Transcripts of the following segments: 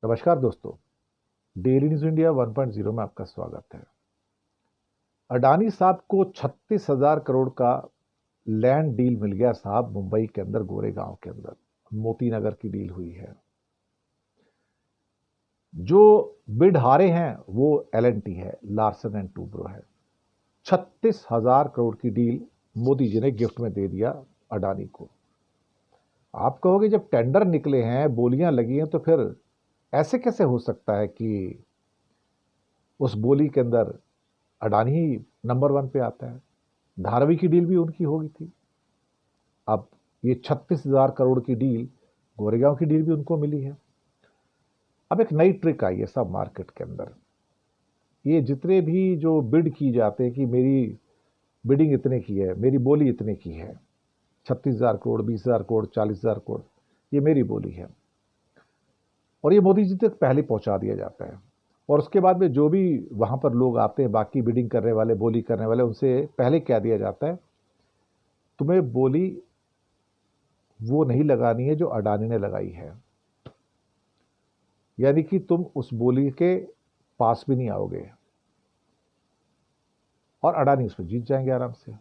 नमस्कार दोस्तों, daily news India 1.0 में आपका स्वागत है। अडानी साहब को 36,000 करोड़ का लैंड डील मिल गया साहब। मुंबई के अंदर गोरेगांव के अंदर मोती नगर की डील हुई है। जो बिड हारे हैं वो एलएनटी है, लार्सन एंड टूब्रो है। 36,000 करोड़ की डील मोदी जी ने गिफ्ट में दे दिया अडानी को। आप कहोगे जब टेंडर निकले हैं, बोलियां लगी हैं, तो फिर ऐसे कैसे हो सकता है कि उस बोली के अंदर अडानी ही नंबर 1 पे आता है। धारावी की डील भी उनकी होगी थी। अब ये 36,000 करोड़ की डील, गोरेगांव की डील भी उनको मिली है। अब एक नई ट्रिक आई है सब मार्केट के अंदर। ये जितने भी जो बिड की जाते हैं कि मेरी बिडिंग इतने की है, मेरी बोली इतने की है, 36,000 करोड़, 20,000 करोड़, 40,000 करोड़, ये मेरी बोली है और ये मोदी जी तक पहले पहुंचा दिया जाता है। और उसके बाद में जो भी वहां पर लोग आते हैं, बाकी बिडिंग करने वाले, बोली करने वाले, उनसे पहले कह दिया जाता है तुम्हें बोली वो नहीं लगानी है जो अडानी ने लगाई है। यानी कि तुम उस बोली के पास भी नहीं आओगे और अडानी उसमें जीत जाएंगे आराम से।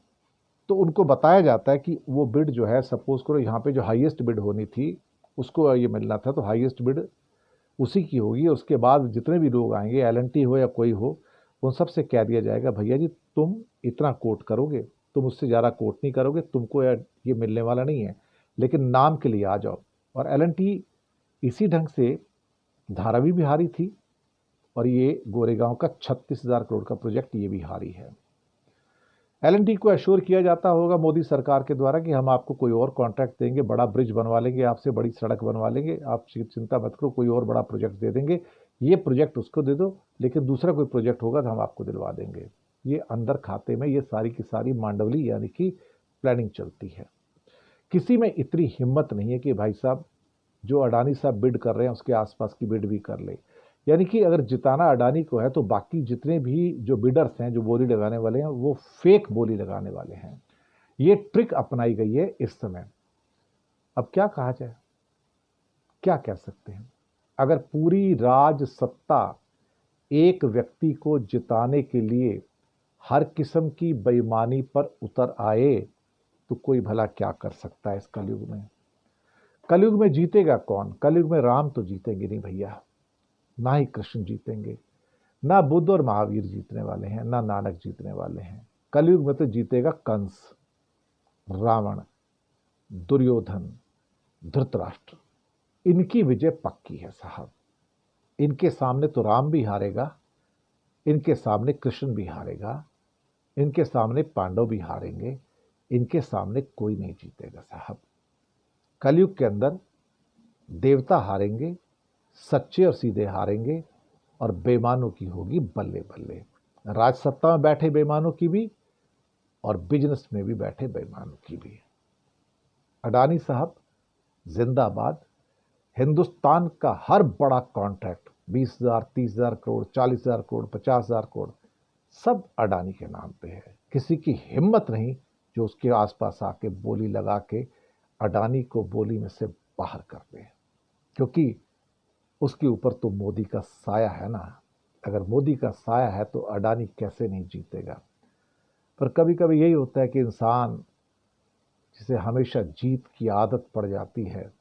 तो उनको बताया जाता है कि वो बिड जो है, सपोज करो यहाँ पे जो हाईएस्ट बिड होनी थी उसको ये मिलना था, तो हाईएस्ट बिड उसी की होगी। उसके बाद जितने भी लोग आएंगे, एलएनटी हो या कोई हो, उन सब से कह दिया जाएगा भैया जी तुम इतना कोट करोगे, तुम उससे ज़्यादा कोट नहीं करोगे, तुमको ये मिलने वाला नहीं है, लेकिन नाम के लिए आ जाओ। और एलएनटी इसी ढंग से धारावी भी हारी थी और ये गोरेगांव का 36,000 करोड़ का प्रोजेक्ट ये भी हारी है। एलएनटी को एश्योर किया जाता होगा मोदी सरकार के द्वारा कि हम आपको कोई और कॉन्ट्रैक्ट देंगे, बड़ा ब्रिज बनवा लेंगे, आपसे बड़ी सड़क बनवा लेंगे, आप चिंता मत करो, कोई और बड़ा प्रोजेक्ट दे देंगे, ये प्रोजेक्ट उसको दे दो, लेकिन दूसरा कोई प्रोजेक्ट होगा तो हम आपको दिलवा देंगे। ये अंदर खाते में ये सारी की सारी मांडवली यानी कि प्लानिंग चलती है। किसी में इतनी हिम्मत नहीं है कि भाई साहब जो अडानी साहब बिड कर रहे हैं उसके आसपास की बिड भी कर ले। यानी कि अगर जिताना अडानी को है तो बाकी जितने भी जो बिडर्स हैं, जो बोली लगाने वाले हैं, वो फेक बोली लगाने वाले हैं। ये ट्रिक अपनाई गई है इस समय। अब क्या कहा जाए, क्या कह सकते हैं। अगर पूरी राज सत्ता एक व्यक्ति को जिताने के लिए हर किस्म की बेईमानी पर उतर आए तो कोई भला क्या कर सकता है इस कलयुग में। कलयुग में जीतेगा कौन? कलयुग में राम तो जीतेंगे नहीं भैया, ना ही कृष्ण जीतेंगे, ना बुद्ध और महावीर जीतने वाले हैं, ना नानक जीतने वाले हैं। कलयुग में तो जीतेगा कंस, रावण, दुर्योधन, धृतराष्ट्र। इनकी विजय पक्की है साहब। इनके सामने तो राम भी हारेगा, इनके सामने कृष्ण भी हारेगा, इनके सामने पांडव भी हारेंगे, इनके सामने कोई नहीं जीतेगा साहब। कलयुग के अंदर देवता हारेंगे, सच्चे और सीधे हारेंगे और बेईमानों की होगी बल्ले बल्ले। राज सत्ता में बैठे बेईमानों की भी और बिजनेस में भी बैठे बेईमानों की भी। अडानी साहब जिंदाबाद। हिंदुस्तान का हर बड़ा कॉन्ट्रैक्ट 20,000, 30,000 करोड़, 40,000 करोड़, 50,000 करोड़ सब अडानी के नाम पे है। किसी की हिम्मत नहीं जो उसके आसपास आके बोली लगा के अडानी को बोली में से बाहर कर दे, क्योंकि उसके ऊपर तो मोदी का साया है ना। अगर मोदी का साया है तो अडानी कैसे नहीं जीतेगा। पर कभी कभी यही होता है कि इंसान जिसे हमेशा जीत की आदत पड़ जाती है,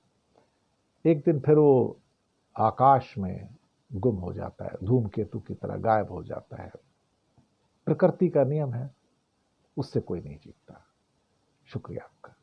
एक दिन फिर वो आकाश में गुम हो जाता है, धूमकेतु की तरह गायब हो जाता है। प्रकृति का नियम है, उससे कोई नहीं जीतता। शुक्रिया आपका।